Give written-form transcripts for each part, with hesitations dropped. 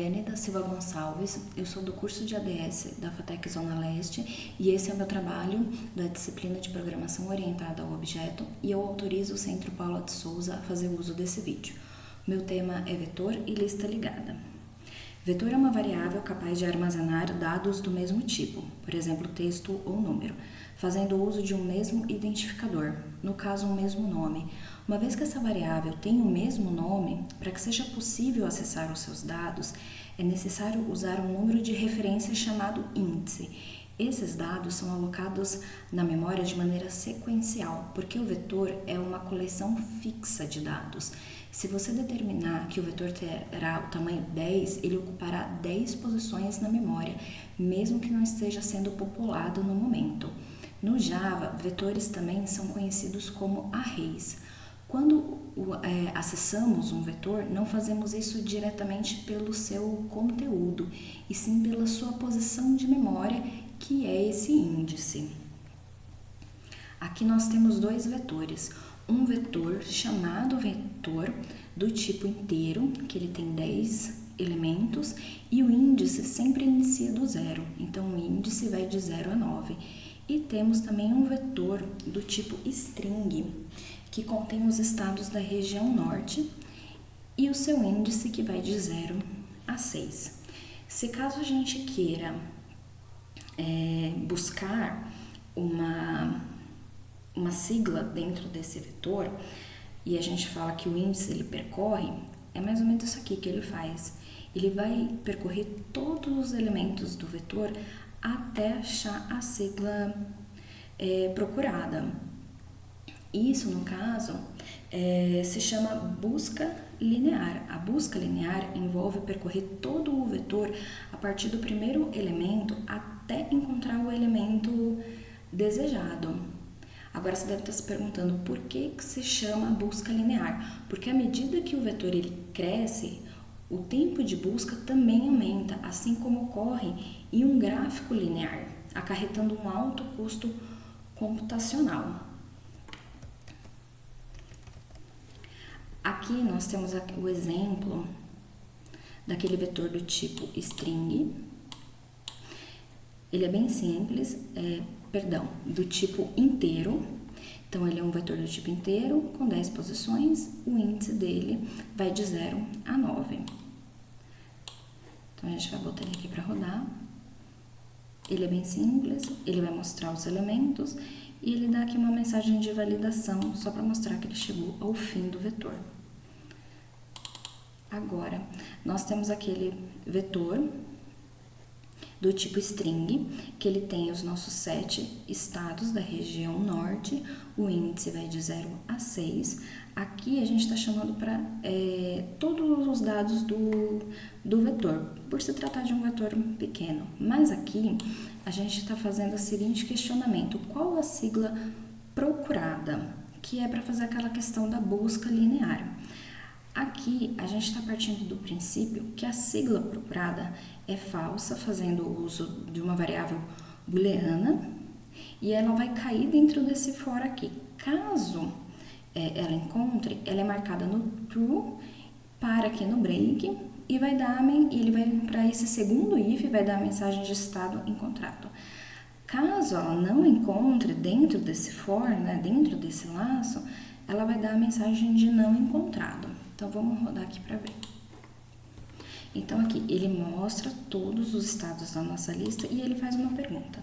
Daiane da Silva Gonçalves, eu sou do curso de ADS da FATEC Zona Leste e esse é o meu trabalho da disciplina de Programação Orientada ao Objeto e eu autorizo o Centro Paula de Souza a fazer uso desse vídeo. Meu tema é vetor e lista ligada. Vetor é uma variável capaz de armazenar dados do mesmo tipo, por exemplo, texto ou número, fazendo uso de um mesmo identificador, no caso um mesmo nome. Uma vez que essa variável tem o mesmo nome, para que seja possível acessar os seus dados, é necessário usar um número de referência chamado índice. Esses dados são alocados na memória de maneira sequencial, porque o vetor é uma coleção fixa de dados. Se você determinar que o vetor terá o tamanho 10, ele ocupará 10 posições na memória, mesmo que não esteja sendo populado no momento. No Java, vetores também são conhecidos como arrays. Quando acessamos um vetor, não fazemos isso diretamente pelo seu conteúdo, e sim pela sua posição de memória, que é esse índice. Aqui nós temos dois vetores. Um vetor chamado vetor do tipo inteiro, que ele tem 10 elementos, e o índice sempre inicia do zero, então o índice vai de 0 a 9. E temos também um vetor do tipo string, que contém os estados da região norte, e o seu índice que vai de 0 a 6. Se caso a gente queira buscar uma sigla dentro desse vetor, e a gente fala que o índice ele percorre, é mais ou menos isso aqui que ele faz. Ele vai percorrer todos os elementos do vetor até achar a sigla procurada. Isso, no caso, se chama busca linear. A busca linear envolve percorrer todo o vetor a partir do primeiro elemento até encontrar o elemento desejado. Agora você deve estar se perguntando por que se chama busca linear? Porque à medida que o vetor ele cresce, o tempo de busca também aumenta, assim como ocorre em um gráfico linear, acarretando um alto custo computacional. Aqui nós temos o exemplo daquele vetor do tipo string. Ele é bem simples, do tipo inteiro. Então, ele é um vetor do tipo inteiro com 10 posições. O índice dele vai de 0 a 9. Então, a gente vai botar ele aqui para rodar. Ele é bem simples, ele vai mostrar os elementos e ele dá aqui uma mensagem de validação só para mostrar que ele chegou ao fim do vetor. Agora, nós temos aquele vetor do tipo string, que ele tem os nossos 7 estados da região norte, o índice vai de 0 a 6. Aqui a gente está chamando para todos os dados do vetor, por se tratar de um vetor pequeno. Mas aqui a gente está fazendo o seguinte questionamento: qual a sigla procurada? Que é para fazer aquela questão da busca linear. Aqui a gente está partindo do princípio que a sigla procurada é falsa, fazendo uso de uma variável booleana, e ela vai cair dentro desse for aqui. Caso ela encontre, ela é marcada no true, para aqui no break, e ele vai para esse segundo if, vai dar a mensagem de estado encontrado. Caso ela não encontre dentro desse for, dentro desse laço, ela vai dar a mensagem de não encontrado. Então, vamos rodar aqui para ver. Então, aqui, ele mostra todos os estados da nossa lista e ele faz uma pergunta.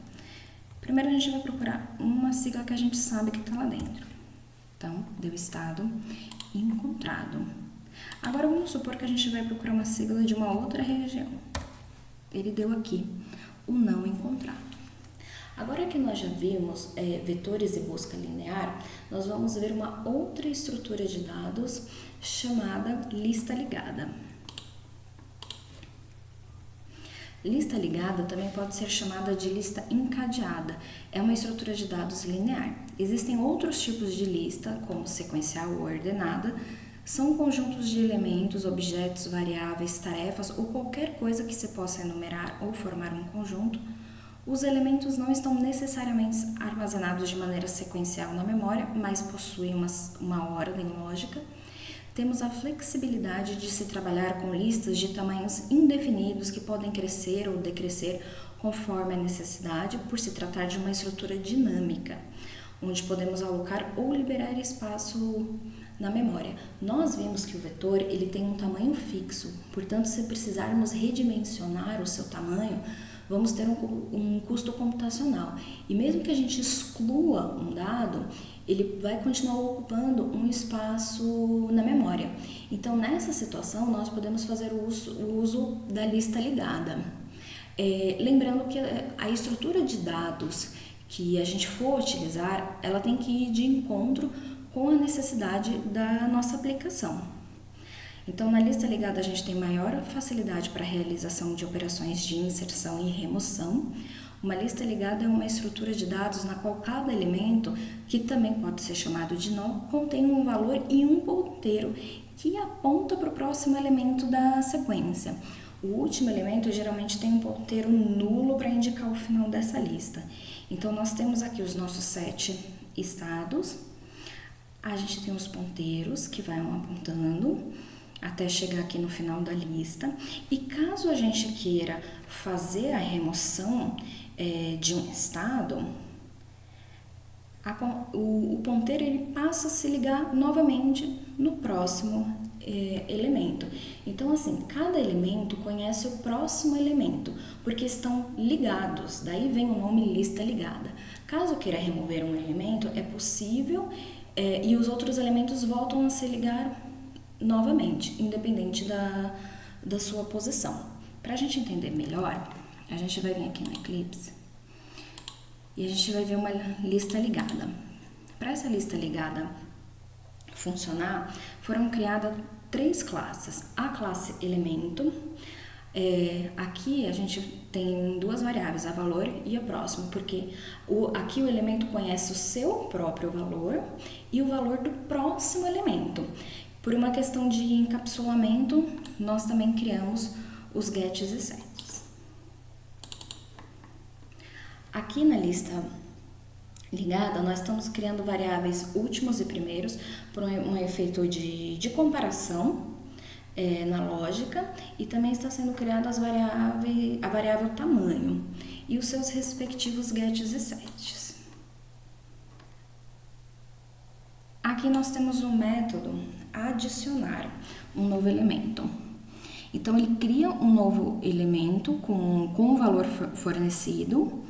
Primeiro, a gente vai procurar uma sigla que a gente sabe que está lá dentro. Então, deu estado encontrado. Agora, vamos supor que a gente vai procurar uma sigla de uma outra região. Ele deu aqui o não encontrado. Agora que nós já vimos vetores e busca linear, nós vamos ver uma outra estrutura de dados chamada lista ligada. Lista ligada também pode ser chamada de lista encadeada. É uma estrutura de dados linear. Existem outros tipos de lista, como sequencial ou ordenada. São conjuntos de elementos, objetos, variáveis, tarefas ou qualquer coisa que se possa enumerar ou formar um conjunto. Os elementos não estão necessariamente armazenados de maneira sequencial na memória, mas possuem uma ordem lógica. temos a flexibilidade de se trabalhar com listas de tamanhos indefinidos que podem crescer ou decrescer conforme a necessidade, por se tratar de uma estrutura dinâmica, onde podemos alocar ou liberar espaço na memória. Nós vimos que o vetor ele tem um tamanho fixo, portanto, se precisarmos redimensionar o seu tamanho, vamos ter um custo computacional. E mesmo que a gente exclua um dado, ele vai continuar ocupando um espaço na memória. Então, nessa situação, nós podemos fazer o uso da lista ligada. Lembrando que a estrutura de dados que a gente for utilizar, ela tem que ir de encontro com a necessidade da nossa aplicação. Então, na lista ligada, a gente tem maior facilidade para a realização de operações de inserção e remoção. Uma lista ligada é uma estrutura de dados na qual cada elemento, que também pode ser chamado de nó, contém um valor e um ponteiro que aponta para o próximo elemento da sequência. O último elemento geralmente tem um ponteiro nulo para indicar o final dessa lista. Então, nós temos aqui os nossos 7 estados. A gente tem os ponteiros que vão apontando até chegar aqui no final da lista. E caso a gente queira fazer a remoção de um estado, o ponteiro ele passa a se ligar novamente no próximo elemento. Então, assim, cada elemento conhece o próximo elemento, porque estão ligados, daí vem o nome lista ligada. Caso queira remover um elemento, é possível e os outros elementos voltam a se ligar novamente, independente da sua posição. Para a gente entender melhor, a gente vai vir aqui no Eclipse e a gente vai ver uma lista ligada. Para essa lista ligada funcionar, foram criadas 3 classes. A classe elemento, aqui a gente tem 2 variáveis, a valor e a próximo, porque aqui o elemento conhece o seu próprio valor e o valor do próximo elemento. Por uma questão de encapsulamento, nós também criamos os gets e sets. Aqui na lista ligada, nós estamos criando variáveis últimos e primeiros por um efeito de comparação na lógica, e também está sendo criada a variável tamanho e os seus respectivos gets e sets. Aqui nós temos o método adicionar um novo elemento. Então, ele cria um novo elemento com o valor fornecido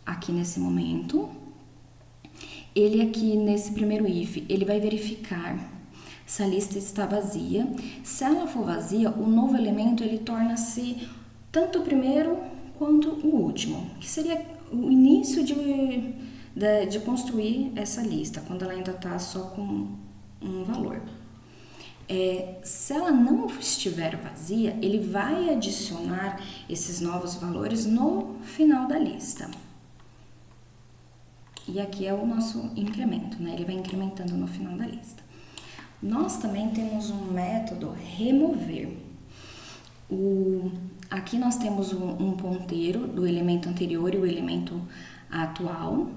aqui nesse momento. Ele aqui nesse primeiro if, ele vai verificar se a lista está vazia. Se ela for vazia, o novo elemento ele torna-se tanto o primeiro quanto o último, que seria o início de construir essa lista, quando ela ainda está só com um valor. Se ela não estiver vazia, ele vai adicionar esses novos valores no final da lista. E aqui é o nosso incremento, né? Ele vai incrementando no final da lista. Nós também temos um método remover. Aqui nós temos um ponteiro do elemento anterior e o elemento atual,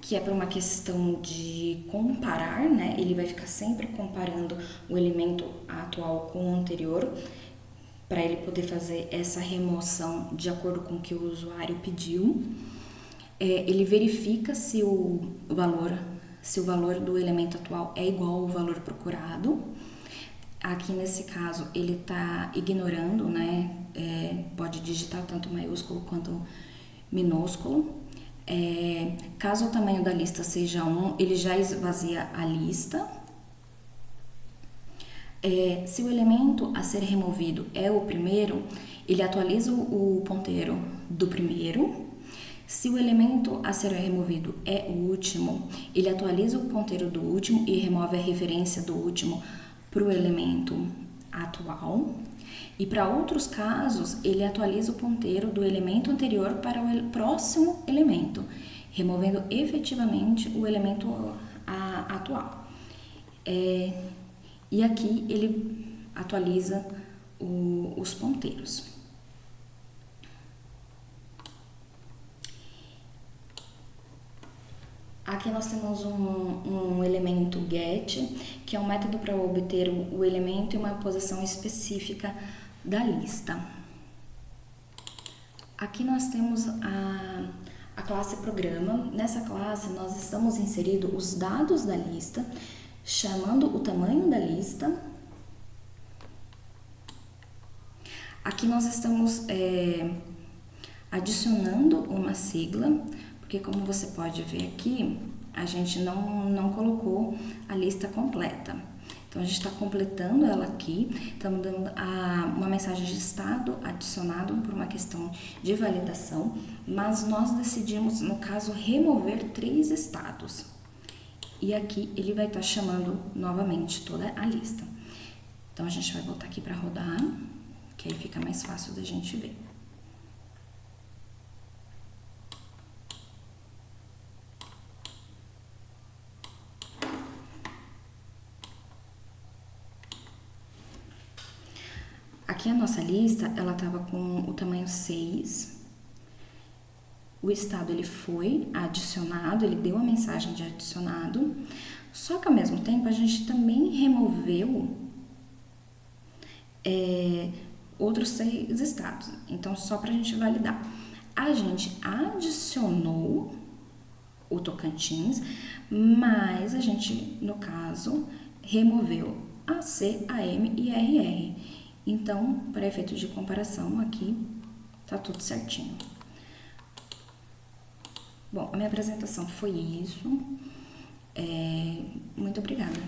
que é para uma questão de comparar, né? Ele vai ficar sempre comparando o elemento atual com o anterior, para ele poder fazer essa remoção de acordo com o que o usuário pediu. Ele verifica se o valor do elemento atual é igual ao valor procurado. Aqui nesse caso ele está ignorando, né? Pode digitar tanto maiúsculo quanto minúsculo. Caso o tamanho da lista seja 1, ele já esvazia a lista. Se o elemento a ser removido é o primeiro, ele atualiza o ponteiro do primeiro. Se o elemento a ser removido é o último, ele atualiza o ponteiro do último e remove a referência do último para o elemento atual. E para outros casos, ele atualiza o ponteiro do elemento anterior para o próximo elemento, removendo efetivamente o elemento atual. E aqui ele atualiza os ponteiros. Aqui nós temos um elemento get, que é um método para obter o elemento e uma posição específica da lista. Aqui nós temos a classe programa. Nessa classe nós estamos inserindo os dados da lista, chamando o tamanho da lista. Aqui nós estamos adicionando uma sigla, porque como você pode ver aqui, a gente não colocou a lista completa. Então, a gente está completando ela aqui, estamos dando uma mensagem de estado adicionado por uma questão de validação, mas nós decidimos, no caso, remover 3 estados. E aqui ele vai estar chamando novamente toda a lista. Então, a gente vai voltar aqui para rodar, que aí fica mais fácil da gente ver. Aqui a nossa lista, ela estava com o tamanho 6. O estado ele foi adicionado, ele deu a mensagem de adicionado. Só que ao mesmo tempo a gente também removeu outros 6 estados. Então, só para a gente validar. A gente adicionou o Tocantins, mas a gente, no caso, removeu AC, AM e RR. Então, para efeito de comparação, aqui tá tudo certinho. Bom, a minha apresentação foi isso. Muito obrigada.